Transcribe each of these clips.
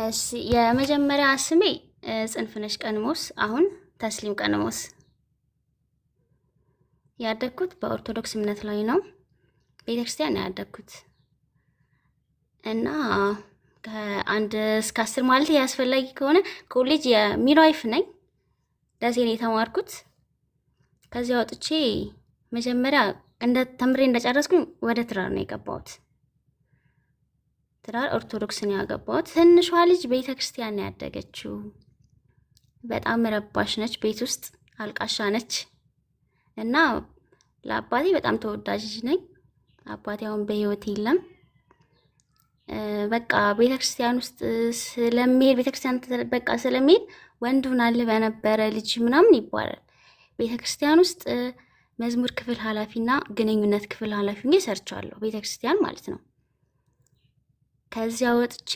እሺ የመጀመሪያ ስሜ ጽንፍነሽ ቀንሞስ፣ አሁን ተስሊም ቀንሞስ። ያደግኩት በኦርቶዶክስ እምነት ላይ ነው። ቤተክርስቲያን ነው ያደግኩት እና ከአንድ እስከ 10 ማለት ያስፈልጊ ከሆነ ኮሌጅ የሚድዋይፍ ነኝ። ደሴ ነው የተማርኩት። ከዚያ ወጥቼ መጀመሪያ እንደ ተምሬ እንደጨረስኩኝ ወደ ትዳር ነው የገባሁት። ትዳር ኦርቶዶክስ ነው ያገባሁት። ትንሿ ልጅ ቤተክርስቲያን ነው ያደገችው። በጣም ረባሽ ነች፣ ቤት ውስጥ አልቃሻ ነች እና ለአባቴ በጣም ተወዳጅ ነኝ። አባቴ አሁን በህይወት የለም። በቃ ቤተክርስቲያን ውስጥ ስለሚሄድ ቤተክርስቲያን በቃ ስለሚሄድ ወንድ ሆናል በነበረ ልጅ ምናምን ይባላል። ቤተክርስቲያን ውስጥ መዝሙር ክፍል ኃላፊና ግንኙነት ክፍል ኃላፊ ሆኜ ሰርቻለሁ፣ ቤተክርስቲያን ማለት ነው። ከዚያ ወጥቼ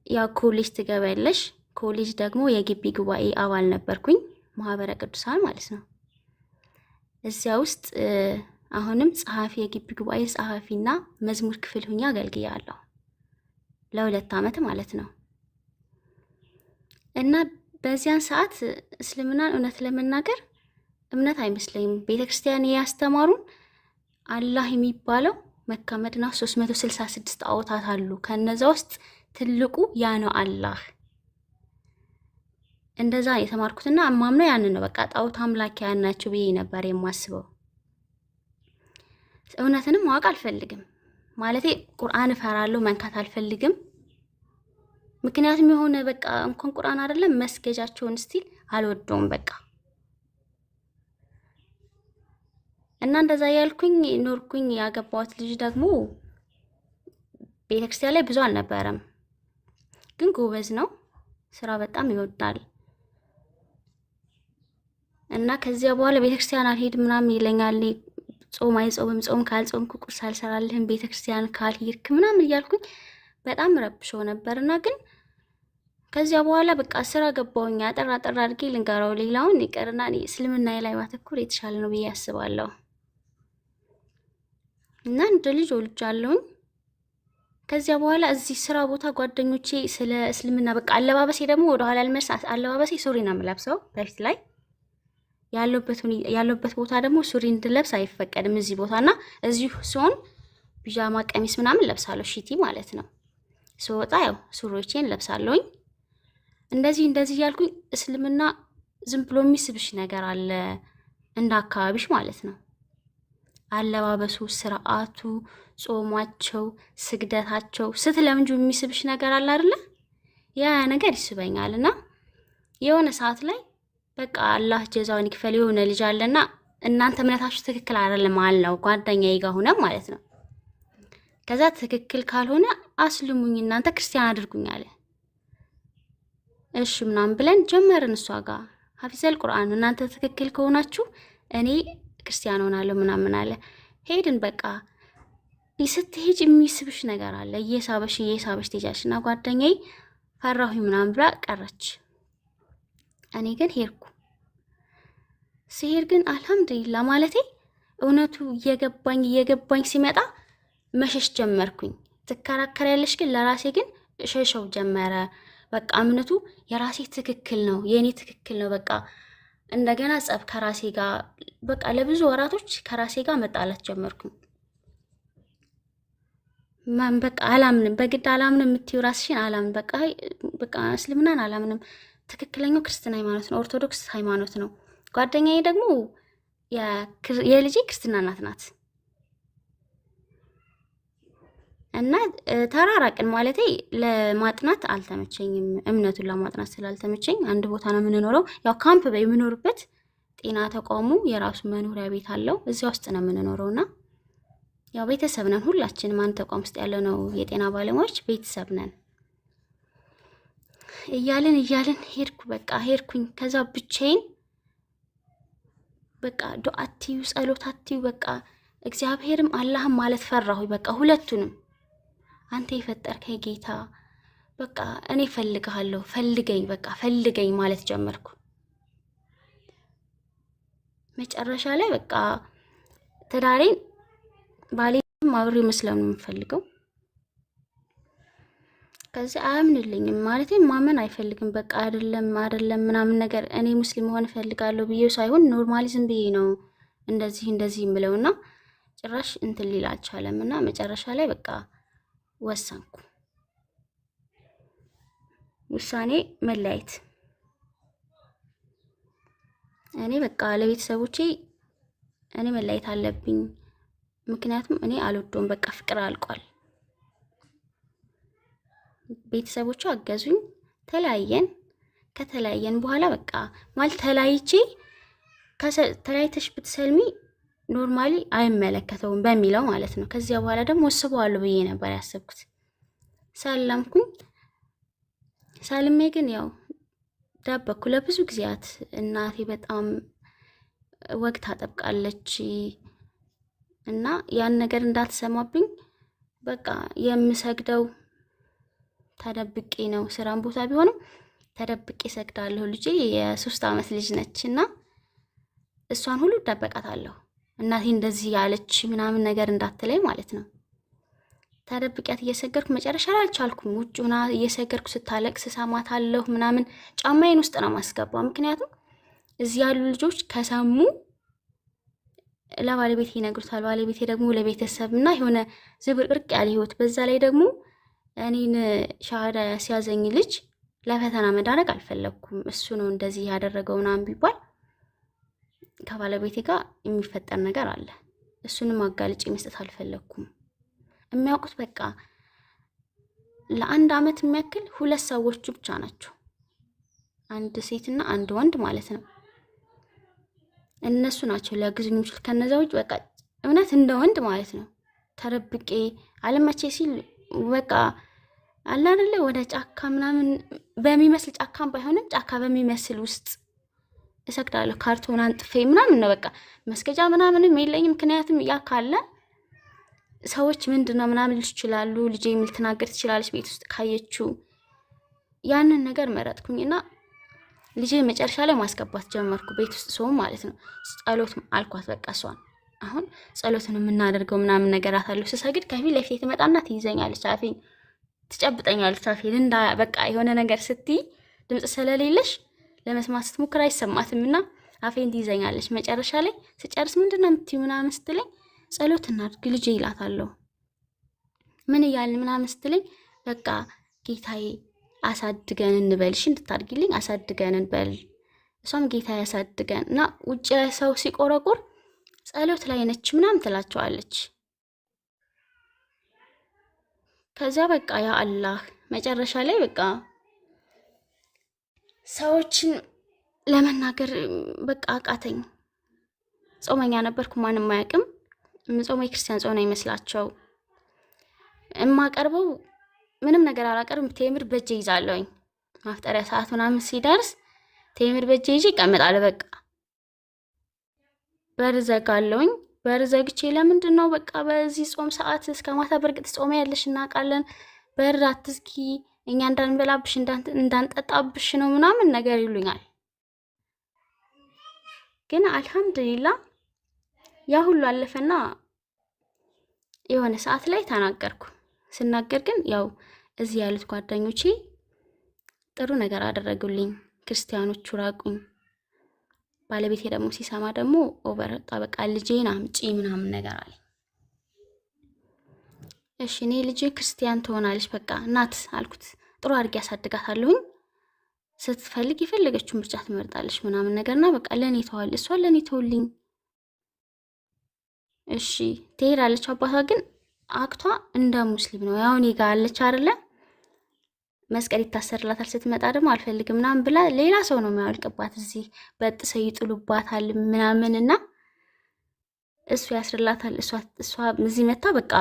ያው ኮሌጅ ትገባለሽ። ኮሌጅ ደግሞ የግቢ ጉባኤ አባል ነበርኩኝ፣ ማህበረ ቅዱሳን ማለት ነው። እዚያ ውስጥ አሁንም ጸሐፊ የግቢ ጉባኤ ጸሐፊና መዝሙር ክፍል ሆኜ አገልግያለሁ ለ2 ዓመት ማለት ነው። እና በዚያን ሰዓት እስልምናን እውነት ለመናገር እምነት አይመስለኝም። ቤተክርስቲያን ያስተማሩን አላህ የሚባለው መካ መዲና 366 ጣዖታት አሉ። ከነዛ ውስጥ ትልቁ ያ ነው አላህ። እንደዛ የተማርኩትና አማምነው ያንን ነው። በቃ ጣዖት አምላኪያን ናቸው ብዬ ነበር የማስበው። እውነትንም ማወቅ አልፈልግም ማለቴ ቁርአን እፈራለሁ፣ መንካት አልፈልግም። ምክንያቱም የሆነ በቃ እንኳን ቁርአን አይደለም መስገጃቸውን ስቲል አልወደውም በቃ። እና እንደዛ ያልኩኝ ኖርኩኝ። ያገባሁት ልጅ ደግሞ ቤተክርስቲያን ላይ ብዙ አልነበረም፣ ግን ጎበዝ ነው፣ ስራ በጣም ይወዳል። እና ከዚያ በኋላ ቤተክርስቲያን አልሄድ ምናምን ይለኛል። ጾም አይጾምም፣ ጾም ካልጾምኩ ቁርስ አልሰራልህም፣ ቤተክርስቲያን ካልሄድክ ምናምን እያልኩኝ በጣም ረብሾ ነበርና ግን ከዚያ በኋላ በቃ ስራ ገባሁኝ። አጠር አድርጌ ልንገረው፣ ሌላውን ይቀርና እስልምና ላይ ማተኮር የተሻለ ነው ብዬ አስባለሁ። እና እንደ ልጅ ወልጃለሁኝ። ከዚያ በኋላ እዚህ ስራ ቦታ ጓደኞቼ ስለ እስልምና በቃ አለባበሴ ደግሞ ወደ ኋላ ልመልስ። አለባበሴ ሱሪ ነው የምለብሰው በፊት ላይ ያለበት ቦታ ደግሞ ሱሪ እንድለብስ አይፈቀድም እዚህ ቦታና እዚሁ ሲሆን ፒጃማ ቀሚስ ምናምን ለብሳለሁ፣ ሺቲ ማለት ነው። ስወጣ ያው ሱሪዎቼን ለብሳለሁኝ። እንደዚህ ያልኩኝ እስልምና ዝም ብሎ የሚስብሽ ነገር አለ እንደ አካባቢሽ ማለት ነው። አለባበሱ፣ ስርዓቱ፣ ጾማቸው፣ ስግደታቸው ስትለምጁ የሚስብሽ ነገር አለ አይደለ? ያ ነገር ይስበኛልና የሆነ ሰዓት ላይ በቃ አላህ ጀዛውን ይክፈል የሆነ ልጅ አለና እናንተ እምነታችሁ ትክክል አይደለም አልነው ጓደኛዬ ጋር ሆነ ማለት ነው። ከዛ ትክክል ካልሆነ አስልሙኝ እናንተ ክርስቲያን አድርጉኝ አለ። እሺ ምናምን ብለን ጀመርን። እሷ ጋር ሐፊዘል ቁርአን እናንተ ትክክል ከሆናችሁ እኔ ክርስቲያን ሆናለሁ ምናምን አለ። ሄድን። በቃ ስትሄጅ የሚስብሽ ነገር አለ፣ እየሳበሽ ትሄጃለሽ። እና ጓደኛዬ ፈራሁኝ ምናምን ብላ ቀረች። እኔ ግን ሄድኩ። ሲሄድ ግን አልሐምዱሊላህ ማለቴ እውነቱ እየገባኝ ሲመጣ መሸሽ ጀመርኩኝ። ትከራከሪያለሽ ግን ለራሴ ግን ሸሸው ጀመረ። በቃ እምነቱ የራሴ ትክክል ነው፣ የኔ ትክክል ነው። በቃ እንደገና ጸብ ከራሴ ጋር በቃ ለብዙ ወራቶች ከራሴ ጋር መጣላት ጀመርኩኝ። ማን በቃ አላምንም፣ በግድ አላምንም የምትይው ራስሽን አላምን። በቃ እስልምናን አላምንም። ትክክለኛው ክርስትና ሃይማኖት ነው፣ ኦርቶዶክስ ሃይማኖት ነው። ጓደኛዬ ደግሞ የልጄ ክርስትና እናት ናት። እና ተራራቅን ማለቴ ለማጥናት አልተመቸኝም። እምነቱን ለማጥናት ስላልተመቸኝ አንድ ቦታ ነው የምንኖረው። ያው ካምፕ በሚኖርበት ጤና ተቋሙ የራሱ መኖሪያ ቤት አለው፣ እዚያ ውስጥ ነው የምንኖረውና ያው ቤተሰብ ነን ሁላችንም። አንድ ተቋም ውስጥ ያለ ነው የጤና ባለሙያዎች ቤተሰብ ነን። እያልን ሄድኩኝ። ከዛ ብቻዬን በቃ ዱዓቲዩ ጸሎታቲዩ በቃ እግዚአብሔርም አላህም ማለት ፈራሁኝ። በቃ ሁለቱንም አንተ የፈጠርከኝ ጌታ በቃ እኔ ፈልግሃለሁ፣ ፈልገኝ ማለት ጀመርኩ። መጨረሻ ላይ በቃ ትዳሬን ባሌም አብሬ መስለም ነው የምፈልገው። ከዚህ አያምንልኝም ማለት ማመን አይፈልግም። በቃ አይደለም ምናምን ነገር እኔ ሙስሊም መሆን እፈልጋለሁ ብዬ ሳይሆን ኖርማሊ ዝም ብዬ ነው እንደዚህ የምለውና ጭራሽ እንትን ሊል አልቻለም። እና መጨረሻ ላይ በቃ ወሰንኩ። ውሳኔ መለያየት። እኔ በቃ ለቤተሰቦቼ እኔ መለያየት አለብኝ፣ ምክንያቱም እኔ አልወደውም። በቃ ፍቅር አልቋል። ቤተሰቦቹ አገዙኝ፣ ተለያየን። ከተለያየን በኋላ በቃ ማለት ተለያይተሽ ብትሰልሚ ኖርማሊ አይመለከተውም በሚለው ማለት ነው። ከዚያ በኋላ ደግሞ ወስበዋለሁ ብዬ ነበር ያሰብኩት። ሰለምኩኝ። ሳልሜ ግን ያው ዳበኩ ለብዙ ጊዜያት። እናቴ በጣም ወግ ታጠብቃለች እና ያን ነገር እንዳትሰማብኝ በቃ የምሰግደው ተደብቄ ነው። ስራን ቦታ ቢሆንም ተደብቄ ሰግዳለሁ። ልጄ የ3 ዓመት ልጅ ነች እና እሷን ሁሉ ደበቃታለሁ። እናቴ እንደዚህ ያለች ምናምን ነገር እንዳትለኝ ማለት ነው። ተደብቂያት እየሰገርኩ መጨረሻ ላይ አልቻልኩም። ውጭ ሆና እየሰገርኩ ስታለቅስ ሰማታለሁ ምናምን። ጫማዬን ውስጥ ነው ማስገባው፣ ምክንያቱም እዚህ ያሉ ልጆች ከሰሙ ለባለቤቴ ይነግሩታል። ባለቤቴ ደግሞ ለቤተሰብና የሆነ ዝብርቅርቅ ያለ ህይወት። በዛ ላይ ደግሞ እኔን ሻሃዳ ሲያዘኝ ልጅ ለፈተና መዳረግ አልፈለኩም። እሱ ነው እንደዚህ ያደረገው ምናምን ቢባል ከባለቤቴ ጋር የሚፈጠር ነገር አለ። እሱንም አጋልጬ መስጠት አልፈለኩም። የሚያውቁት በቃ ለ1 ዓመት የሚያክል 2 ሰዎች ብቻ ናቸው፣ አንድ ሴትና አንድ ወንድ ማለት ነው። እነሱ ናቸው ሊያግዙኝ የሚችል። ከነዛ ውጭ በቃ እውነት እንደ ወንድ ማለት ነው ተረብቄ አለመቼ ሲል በቃ አለ አይደለ ወደ ጫካ ምናምን በሚመስል ጫካም ባይሆንም ጫካ በሚመስል ውስጥ እሰግዳለሁ። ካርቶን አንጥፌ ምናምን ነው በቃ መስገጃ ምናምንም የለኝም። ምክንያቱም ያ ካለ ሰዎች ምንድነው ምናምን ልጅ ይችላሉ፣ ልጄ የሚል ትናገር ትችላለች ቤት ውስጥ ካየችው። ያንን ነገር መረጥኩኝና ልጄ መጨረሻ ላይ ማስገባት ጀመርኩ ቤት ውስጥ ሰው ማለት ነው። ጸሎት አልኳት በቃ እሷን አሁን ጸሎትን የምናደርገው ምናምን ነገራት አለው። ስሰግድ ከፊት ለፊት ትመጣና ትይዘኛለች፣ አፌን ትጨብጠኛለች። አፌን እንዳ በቃ የሆነ ነገር ስትይ ድምጽ ስለሌለሽ ለመስማት ስትሞክር አይሰማትም እና አፌን ትይዘኛለች። መጨረሻ ላይ ስጨርስ ምንድነው የምትይው ምናምን ስትለኝ ጸሎት እናድርግ ልጄ ይላታለሁ። ምን እያልን ምናምን ስትለኝ በቃ ጌታዬ አሳድገን እንበልሽ እንድታድግልኝ አሳድገን እንበል። እሷም ጌታዬ ያሳድገን እና ውጭ ላይ ሰው ሲቆረቁር ጸሎት ላይ ነች ምናምን ትላቸዋለች። ከዚያ በቃ ያ አላህ መጨረሻ ላይ በቃ ሰዎችን ለመናገር በቃ አቃተኝ። ጾመኛ ነበርኩ፣ ማንም አያውቅም። የምጾመው የክርስቲያን ጾም ነው ይመስላቸው። የማቀርበው ምንም ነገር አላቀርብም። ቴምር በእጄ ይዛለሁኝ። ማፍጠሪያ ሰዓት ምናምን ሲደርስ ቴምር በእጄ ይዤ እቀመጣለሁ። በቃ በር ዘጋለሁኝ። በር ዘግቼ ለምንድን ነው በቃ በዚህ ጾም ሰዓት እስከ ማታ በርግጥ ጾም ያለሽ እናውቃለን፣ በር አትዝጊ፣ እኛ እንዳንበላብሽ እንዳንጠጣብሽ ነው ምናምን ነገር ይሉኛል። ግን አልሐምዱሊላህ ያ ሁሉ አለፈና የሆነ ሰዓት ላይ ተናገርኩ። ስናገር ግን ያው እዚህ ያሉት ጓደኞቼ ጥሩ ነገር አደረጉልኝ። ክርስቲያኖቹ ራቁኝ። ባለቤቴ ደግሞ ሲሰማ ደግሞ ኦቨር በቃ ልጄን አምጪ ምናምን ነገር አለ። እሺ እኔ ልጄ ክርስቲያን ትሆናለች በቃ እናት አልኩት። ጥሩ አድርጌ ያሳድጋታለሁኝ። ስትፈልግ የፈለገችውን ምርጫ ትመርጣለች ምናምን ነገርና በቃ ለኔ ተዋል፣ እሷ ለኔ ተውልኝ። እሺ ትሄዳለች። አባቷ ግን አክቷ እንደ ሙስሊም ነው። ያው እኔ ጋር አለች አይደለ መስቀል ይታሰርላታል። ስትመጣ ደግሞ አልፈልግም ምናምን ብላ ሌላ ሰው ነው የሚያወልቅባት። እዚህ በጥሰው ይጥሉባታል ምናምንና እሱ ያስርላታል። እሷ እዚህ መታ በቃ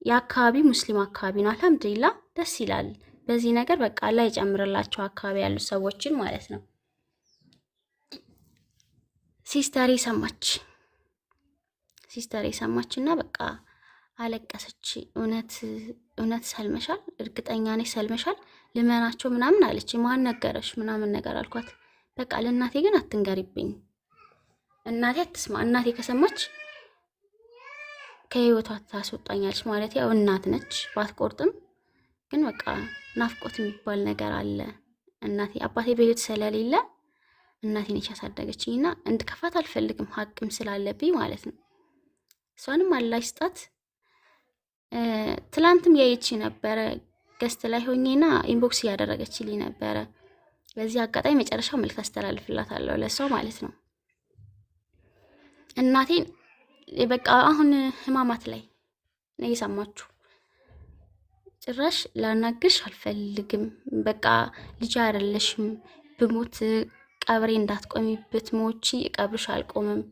የአካባቢ ሙስሊም አካባቢ ነው። አልሐምዱሊላህ ደስ ይላል። በዚህ ነገር በቃ አላህ ይጨምርላቸው አካባቢ ያሉ ሰዎችን ማለት ነው። ሲስተሬ ሰማችና በቃ አለቀሰች። እውነት ሰልመሻል? እርግጠኛ ነሽ ሰልመሻል? ልመናቸው ምናምን አለች። ማን ነገረሽ ምናምን ነገር አልኳት። በቃ ለእናቴ ግን አትንገሪብኝ፣ እናቴ አትስማ። እናቴ ከሰማች ከህይወቷ ታስወጣኛለች ማለት ያው እናት ነች ባትቆርጥም ግን በቃ ናፍቆት የሚባል ነገር አለ። እናቴ አባቴ በህይወት ስለሌለ እናቴ ነች ያሳደገችኝና እንድከፋት አልፈልግም፣ ሀቅም ስላለብኝ ማለት ነው። እሷንም አላህ ይስጣት። ትላንትም ያየች ነበረ ገስት ላይ ሆኜና ኢንቦክስ እያደረገችልኝ ነበረ። በዚህ አጋጣሚ መጨረሻው መልዕክት አስተላልፍላታለሁ ለሷ ማለት ነው። እናቴን በቃ አሁን ህማማት ላይ ነው የሰማችሁ። ጭራሽ ላናግርሽ አልፈልግም፣ በቃ ልጅ አይደለሽም፣ ብሞት ቀብሬ እንዳትቆሚበት፣ ሞቺ ቀብርሽ አልቆምም።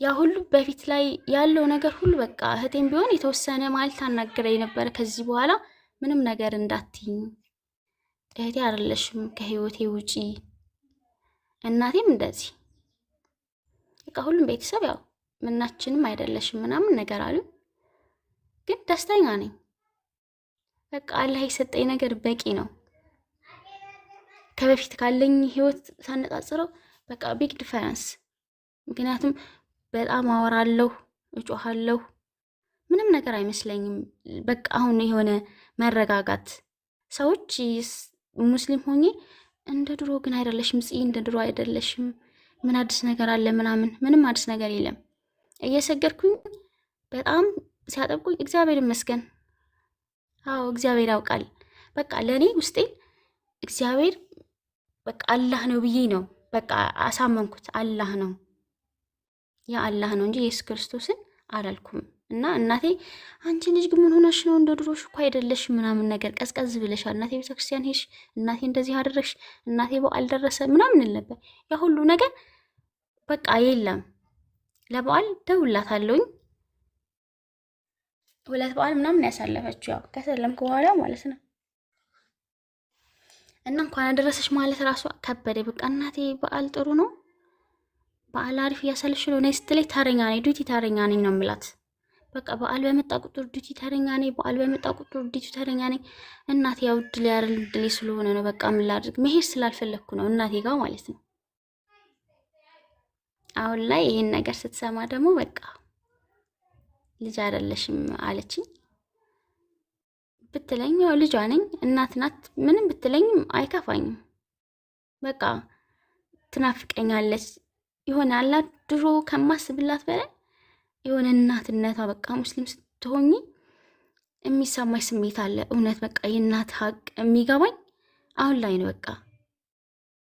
ያ ሁሉ በፊት ላይ ያለው ነገር ሁሉ በቃ እህቴም ቢሆን የተወሰነ ማለት አናግረኝ ነበረ። ከዚህ በኋላ ምንም ነገር እንዳትይኝ፣ እህቴ አይደለሽም፣ ከህይወቴ ውጪ። እናቴም እንደዚህ በቃ ሁሉም ቤተሰብ ያው ምናችንም አይደለሽም ምናምን ነገር አሉ። ግን ደስተኛ ነኝ። በቃ አላህ የሰጠኝ ነገር በቂ ነው። ከበፊት ካለኝ ህይወት ሳነጻጽረው በቃ ቢግ ዲፈረንስ። ምክንያቱም በጣም አወራለሁ፣ እጮሃለሁ፣ ምንም ነገር አይመስለኝም። በቃ አሁን የሆነ መረጋጋት። ሰዎች ሙስሊም ሆኜ እንደ ድሮ ግን አይደለሽም ጽይ፣ እንደ ድሮ አይደለሽም፣ ምን አዲስ ነገር አለ ምናምን፣ ምንም አዲስ ነገር የለም። እየሰገድኩኝ በጣም ሲያጠብቁኝ እግዚአብሔር ይመስገን። አዎ እግዚአብሔር ያውቃል። በቃ ለእኔ ውስጤን እግዚአብሔር በቃ አላህ ነው ብዬ ነው በቃ አሳመንኩት። አላህ ነው፣ ያ አላህ ነው እንጂ ኢየሱስ ክርስቶስን አላልኩም። እና እናቴ አንቺ ልጅ ግን ምን ሆነሽ ነው? እንደ ድሮሽ እኮ አይደለሽ ምናምን ነገር ቀዝቀዝ ብለሻል። እናቴ ቤተክርስቲያን ሄድሽ፣ እናቴ እንደዚህ አደረግሽ፣ እናቴ በዓል ደረሰ ምናምን ነበር። ያ ሁሉ ነገር በቃ የለም። ለበዓል ደውላታለሁኝ። ሁለት በዓል ምናምን ያሳለፈችው ያው ከሰለምኩ በኋላ ማለት ነው። እና እንኳን አደረሰሽ ማለት ራሱ ከበደ። በቃ እናቴ በዓል ጥሩ ነው፣ በዓል አሪፍ እያሳለፍሽ ነው ነይ ስትለኝ ተረኛ ነኝ፣ ዱቲ ተረኛ ነኝ ነው የምላት። በቃ በዓል በመጣ ቁጥር ዱቲ ተረኛ ነኝ፣ በዓል በመጣ ቁጥር ዱቲ ተረኛ ነኝ። እናቴ ያው ድል ያረል ድል ስለሆነ ነው በቃ ምን ላድርግ፣ መሄድ ስላልፈለግኩ ነው እናቴ ጋር ማለት ነው። አሁን ላይ ይሄን ነገር ስትሰማ ደግሞ በቃ ልጅ አይደለሽም አለችኝ። ብትለኝ ያው ልጇ ነኝ፣ እናት ናት፣ ምንም ብትለኝም አይከፋኝም። በቃ ትናፍቀኛለች የሆነ አላ ድሮ ከማስብላት በላይ የሆነ እናትነቷ በቃ ሙስሊም ስትሆኚ የሚሰማኝ ስሜት አለ። እውነት በቃ የእናት ሀቅ የሚገባኝ አሁን ላይ ነው። በቃ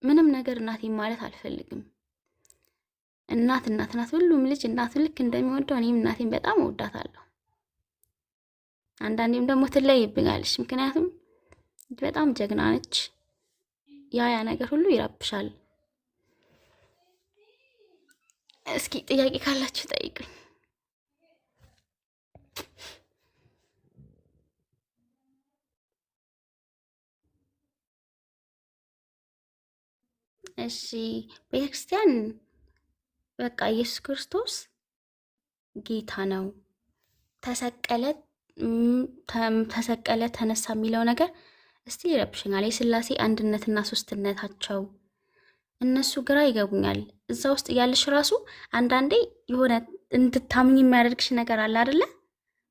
ምንም ነገር እናቴን ማለት አልፈልግም። እናት እናት ናት። ሁሉም ልጅ እናቱ ልክ እንደሚወደው እኔም እናቴን በጣም እወዳታለሁ። አንዳንዴም ደግሞ ትለይብኛለች፣ ምክንያቱም በጣም ጀግና ነች። ያ ነገር ሁሉ ይረብሻል። እስኪ ጥያቄ ካላችሁ ጠይቁኝ። እሺ ቤተክርስቲያን በቃ ኢየሱስ ክርስቶስ ጌታ ነው፣ ተሰቀለ፣ ተነሳ የሚለው ነገር እስቲ ይረብሽኛል። የስላሴ አንድነትና ሶስትነታቸው እነሱ ግራ ይገቡኛል። እዛ ውስጥ ያለሽ ራሱ አንዳንዴ የሆነ እንድታምኝ የሚያደርግሽ ነገር አለ አይደለ?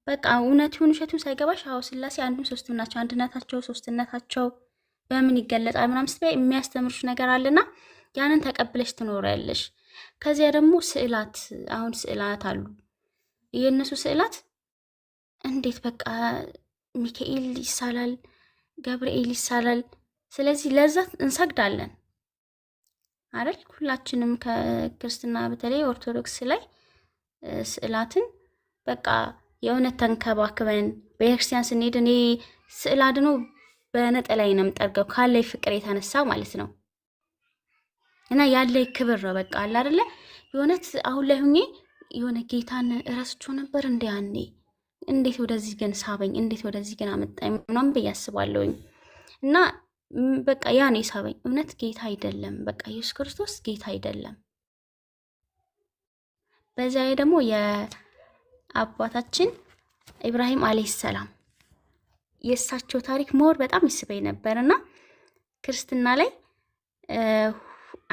በቃ እውነት ይሁን ውሸቱን ሳይገባሽ አዎ ስላሴ አንድም ሶስትም ናቸው፣ አንድነታቸው ሶስትነታቸው በምን ይገለጣል ምናምን ስትይ የሚያስተምርሽ ነገር አለና ያንን ተቀብለሽ ትኖሪያለሽ። ከዚያ ደግሞ ስዕላት፣ አሁን ስዕላት አሉ፣ የእነሱ ስዕላት እንዴት በቃ ሚካኤል ይሳላል፣ ገብርኤል ይሳላል። ስለዚህ ለዛ እንሰግዳለን አይደል? ሁላችንም ከክርስትና በተለይ ኦርቶዶክስ ላይ ስዕላትን በቃ የእውነት ተንከባክበን ቤተክርስቲያን ስንሄድ እኔ ስዕል አድኖ በነጠላይ ነው የምጠርገው ካለኝ ፍቅር የተነሳ ማለት ነው። እና ያለኝ ክብር ነው በቃ አለ አይደለ? የእውነት አሁን ላይ ሁኜ የሆነ ጌታን እረስቸው ነበር እንደ ያኔ እንዴት ወደዚህ ግን ሳበኝ፣ እንዴት ወደዚህ ግን አመጣኝ ምናምን ብዬ አስባለሁኝ። እና በቃ ያኔ ሳበኝ እውነት ጌታ አይደለም፣ በቃ ኢየሱስ ክርስቶስ ጌታ አይደለም። በዛ ላይ ደግሞ የአባታችን ኢብራሂም አለይሂ ሰላም የእሳቸው ታሪክ ሞር በጣም ይስበኝ ነበርና ክርስትና ላይ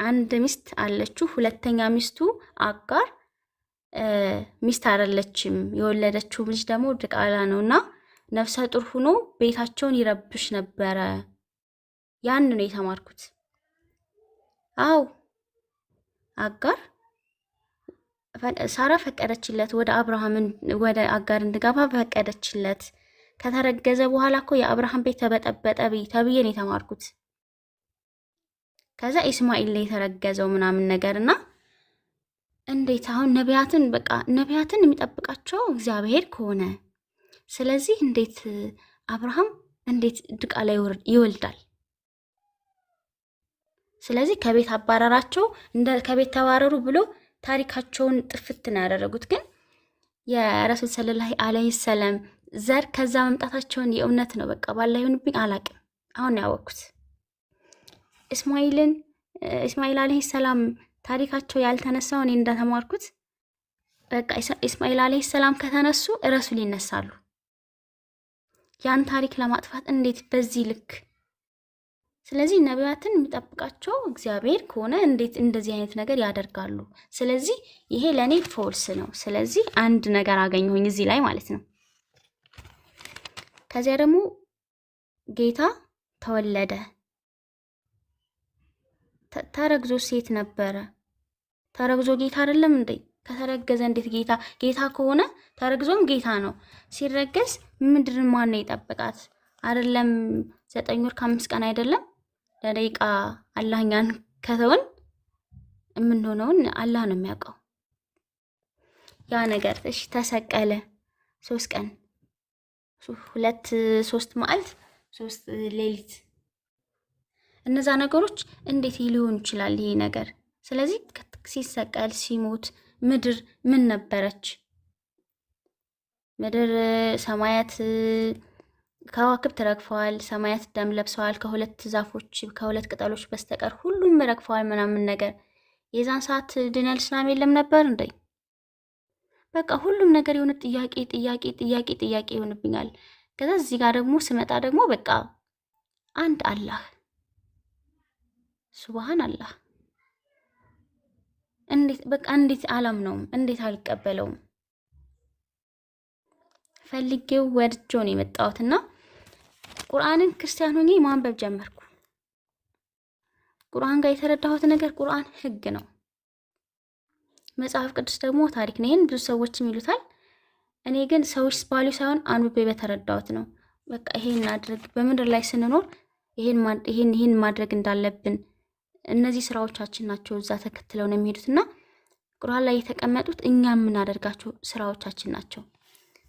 አንድ ሚስት አለችው፣ ሁለተኛ ሚስቱ አጋር ሚስት አይደለችም፣ የወለደችው ልጅ ደግሞ ድቃላ ነውና ነፍሰ ጡር ሆኖ ቤታቸውን ይረብሽ ነበረ። ያን ነው የተማርኩት። አው አጋር ሳራ ፈቀደችለት፣ ወደ አጋር እንድገባ ፈቀደችለት። ከተረገዘ በኋላ እኮ የአብርሃም ቤት ተበጠበጠ ተብዬ ነው የተማርኩት። ከዛ ኢስማኤል ላይ የተረገዘው ምናምን ነገርና እንዴት አሁን ነቢያትን የሚጠብቃቸው እግዚአብሔር ከሆነ ስለዚህ እንዴት አብርሃም እንዴት ድቃላ ይወልዳል? ስለዚህ ከቤት አባረራቸው፣ ከቤት ተባረሩ ብሎ ታሪካቸውን ጥፍት ነው ያደረጉት። ግን የረሱል ሰለላሁ ዐለይሂ ወሰለም ዘር ከዛ መምጣታቸውን የእውነት ነው በቃ ባላ ይሁንብኝ አላቅም። አሁን ያወቅኩት ኢስማኤል ዐለይሂ ሰላም ታሪካቸው ያልተነሳው እኔ እንደተማርኩት በቃ ኢስማኤል ዐለይሂ ሰላም ከተነሱ ረሱል ይነሳሉ። ያን ታሪክ ለማጥፋት እንዴት በዚህ ልክ? ስለዚህ ነቢያትን የሚጠብቃቸው እግዚአብሔር ከሆነ እንዴት እንደዚህ አይነት ነገር ያደርጋሉ? ስለዚህ ይሄ ለኔ ፎልስ ነው። ስለዚህ አንድ ነገር አገኘሁኝ እዚህ ላይ ማለት ነው። ከዚያ ደግሞ ጌታ ተወለደ። ተረግዞ ሴት ነበረ። ተረግዞ ጌታ አይደለም እንዴ? ከተረገዘ እንዴት ጌታ ከሆነ ተረግዞም ጌታ ነው። ሲረገዝ ምድር ማን ነው የጠበቃት? አይደለም 9 ወር ከ5 ቀን አይደለም ለደቂቃ አላህኛን ከተውን የምንሆነውን አላህ ነው የሚያውቀው። ያ ነገር እሺ ተሰቀለ 3 ቀን 3 መዓልት 3 ሌሊት እነዛ ነገሮች እንዴት ሊሆን ይችላል ይሄ ነገር? ስለዚህ ሲሰቀል ሲሞት ምድር ምን ነበረች? ምድር ሰማያት ከዋክብት ረግፈዋል፣ ሰማያት ደም ለብሰዋል፣ ከሁለት ቅጠሎች በስተቀር ሁሉም ረግፈዋል ምናምን ነገር። የዛን ሰዓት ዲነል እስላም የለም ነበር እንዴ? በቃ ሁሉም ነገር የሆነ ጥያቄ ይሆንብኛል። ከዛ እዚህ ጋር ደግሞ ስመጣ ደግሞ በቃ አንድ አላህ ሱብሃን አላህ እንዴት አላምነውም? እንዴት አልቀበለውም? ፈልጌው ወድጄው ነው የመጣሁትና ቁርአንን ክርስቲያን ሆኜ ማንበብ ጀመርኩ። ቁርአን ጋር የተረዳሁት ነገር ቁርአን ህግ ነው፣ መጽሐፍ ቅዱስ ደግሞ ታሪክ ነው። ይሄን ብዙ ሰዎችም ይሉታል። እኔ ግን ሰዎች ባሉ ሳይሆን አንብቤ በተረዳሁት ነው። በቃ ይሄን አድርግ፣ በምድር ላይ ስንኖር ይሄን ማድረግ እንዳለብን እነዚህ ስራዎቻችን ናቸው። እዛ ተከትለው ነው የሚሄዱትና ቁርአን ላይ የተቀመጡት እኛ የምናደርጋቸው ስራዎቻችን ናቸው።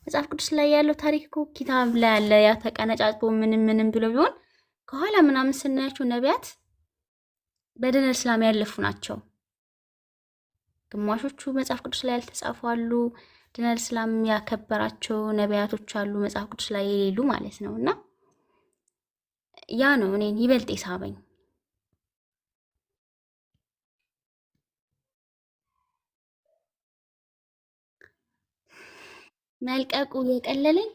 መጽሐፍ ቅዱስ ላይ ያለው ታሪክ እኮ ኪታብ ላይ ያለ ያ ተቀነጫጭቦ ምንም ብሎ ቢሆን ከኋላ ምናምን ስናያቸው ነቢያት በዲነል እስላም ያለፉ ናቸው። ግማሾቹ መጽሐፍ ቅዱስ ላይ ያልተጻፉ አሉ። ዲነል እስላም ያከበራቸው ነቢያቶች አሉ፣ መጽሐፍ ቅዱስ ላይ የሌሉ ማለት ነው። እና ያ ነው እኔን ይበልጥ የሳበኝ። መልቀቁ የቀለለኝ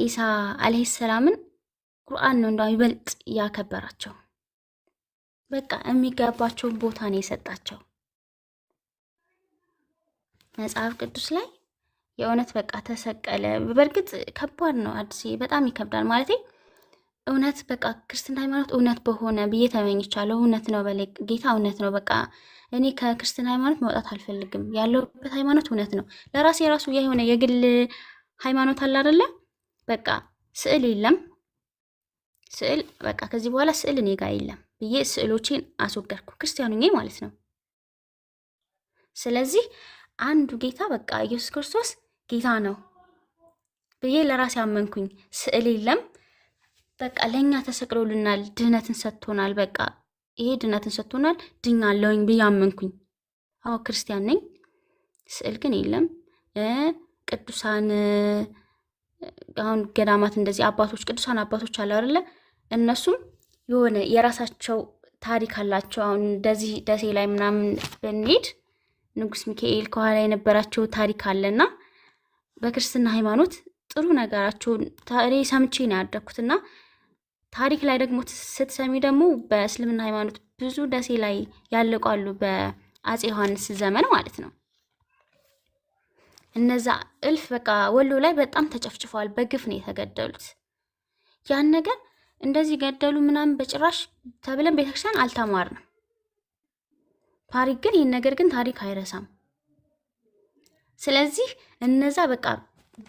ኢሳ አለይሂ ሰላምን ቁርአን ነው እንደው ይበልጥ ያከበራቸው። በቃ የሚገባቸውን ቦታ ነው የሰጣቸው። መጽሐፍ ቅዱስ ላይ የእውነት በቃ ተሰቀለ። በእርግጥ ከባድ ነው አዲስ፣ በጣም ይከብዳል ማለት እውነት በቃ ክርስትና ሃይማኖት እውነት በሆነ ብዬ ተመኝቻለሁ። እውነት ነው በላይ ጌታ እውነት ነው። በቃ እኔ ከክርስትና ሃይማኖት መውጣት አልፈልግም። ያለሁበት ሃይማኖት እውነት ነው። ለራሴ የራሱ የሆነ የግል ሃይማኖት አለ አይደለ? በቃ ስዕል የለም፣ ስዕል በቃ ከዚህ በኋላ ስዕል እኔ ጋር የለም ብዬ ስዕሎቼን አስወገድኩ፣ ክርስቲያኑኜ ማለት ነው። ስለዚህ አንዱ ጌታ በቃ ኢየሱስ ክርስቶስ ጌታ ነው ብዬ ለራሴ አመንኩኝ። ስዕል የለም፣ በቃ ለኛ ተሰቅሎልናል፣ ድህነትን ሰጥቶናል። በቃ ይሄ ድህነትን ሰጥቶናል፣ ድኛለሁኝ ብዬ አመንኩኝ። አዎ ክርስቲያን ነኝ። ስዕል ግን የለም። ቅዱሳን አሁን ገዳማት እንደዚህ አባቶች ቅዱሳን አባቶች አለ አይደለ? እነሱም የሆነ የራሳቸው ታሪክ አላቸው። አሁን እንደዚህ ደሴ ላይ ምናምን ብንሄድ ንጉስ ሚካኤል ከኋላ የነበራቸው ታሪክ አለና በክርስትና ሃይማኖት ጥሩ ነገራቸውን እኔ ሰምቼ ነው ያደኩትና ታሪክ ላይ ደግሞ ስትሰሚ ደግሞ በእስልምና ሃይማኖት ብዙ ደሴ ላይ ያለቋሉ በአፄ ዮሐንስ ዘመን ማለት ነው። እነዛ እልፍ በቃ ወሎ ላይ በጣም ተጨፍጭፈዋል፣ በግፍ ነው የተገደሉት። ያን ነገር እንደዚህ ገደሉ ምናምን በጭራሽ ተብለን ቤተክርስቲያን አልተማርንም። ታሪክ ግን ይህን ነገር ግን ታሪክ አይረሳም። ስለዚህ እነዛ በቃ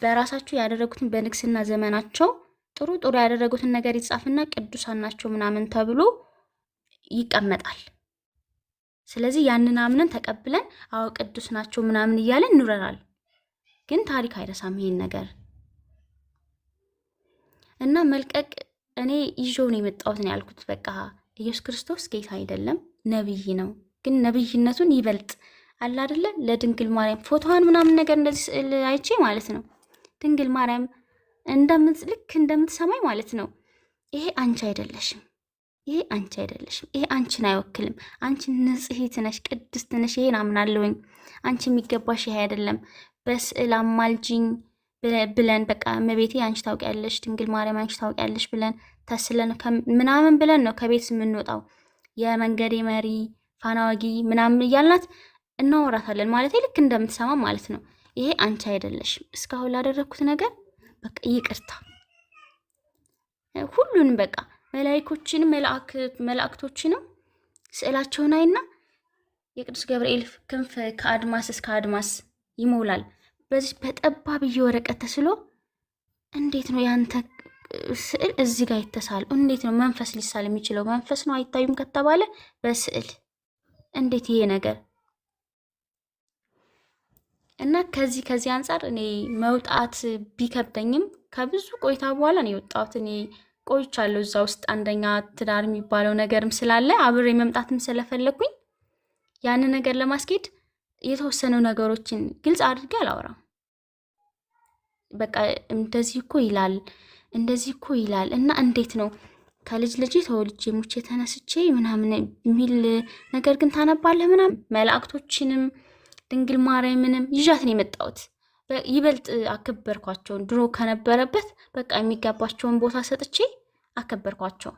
በራሳቸው ያደረጉትን በንግስና ዘመናቸው ጥሩ ጥሩ ያደረጉትን ነገር ይጻፍና ቅዱሳን ናቸው ምናምን ተብሎ ይቀመጣል። ስለዚህ ያንን አምነን ተቀብለን አዎ ቅዱስ ናቸው ምናምን እያለን እንኖራለን። ግን ታሪክ አይረሳም ይሄን ነገር እና መልቀቅ እኔ ይዤው ነው የመጣሁት ነው ያልኩት። በቃ ኢየሱስ ክርስቶስ ጌታ አይደለም ነብይ ነው። ግን ነብይነቱን ይበልጥ አለ አይደለ ለድንግል ማርያም ፎቶዋን ምናምን ነገር እንደዚህ ስዕል አይቼ ማለት ነው ድንግል ማርያም ልክ እንደምትሰማኝ ማለት ነው ይሄ አንቺ አይደለሽም፣ ይሄ አንቺ አይደለሽም፣ ይሄ አንቺን አይወክልም፣ አንቺ ንጽሕት ነሽ፣ ቅድስት ነሽ፣ ይሄን አምናለሁኝ፣ አንቺ የሚገባሽ ይሄ አይደለም፣ በስዕል አማልጅኝ ብለን በቃ እመቤቴ አንቺ ታውቂያለሽ፣ ድንግል ማርያም አንቺ ታውቂያለሽ ብለን ተስለን ምናምን ብለን ነው ከቤት የምንወጣው። የመንገዴ መሪ ፋና ወጊ ምናምን እያልናት እናወራታለን ማለት ልክ እንደምትሰማ ማለት ነው። ይሄ አንቺ አይደለሽም፣ እስካሁን ላደረግኩት ነገር በቃ ይቅርታ። ሁሉንም በቃ መላእክቶችንም መላእክቶችንም ስዕላቸውን አይና የቅዱስ ገብርኤል ክንፍ ከአድማስ እስከ አድማስ ይሞላል። በዚህ በጠባብዬ ወረቀት ተስሎ እንዴት ነው ያንተ ስዕል እዚህ ጋር ይተሳል? እንዴት ነው መንፈስ ሊሳል የሚችለው? መንፈስ ነው አይታዩም ከተባለ በስዕል እንዴት ይሄ ነገር እና ከዚህ አንጻር እኔ መውጣት ቢከብደኝም ከብዙ ቆይታ በኋላ ነው የወጣሁት። እኔ ቆይቻለሁ እዛ ውስጥ አንደኛ ትዳር የሚባለው ነገርም ስላለ አብሬ መምጣትም ስለፈለኩኝ ያንን ነገር ለማስኬድ የተወሰኑ ነገሮችን ግልጽ አድርጌ አላወራም። በቃ እንደዚህ እኮ ይላል እንደዚህ እኮ ይላል እና እንዴት ነው ከልጅ ልጅ ተወልጄ ሙቼ ተነስቼ ምናምን የሚል ነገር ግን ታነባለህ ምናምን። መላእክቶችንም ድንግል ማርያምንም ይዣት ነው የመጣሁት። ይበልጥ አከበርኳቸውን ድሮ ከነበረበት በቃ የሚገባቸውን ቦታ ሰጥቼ አከበርኳቸው።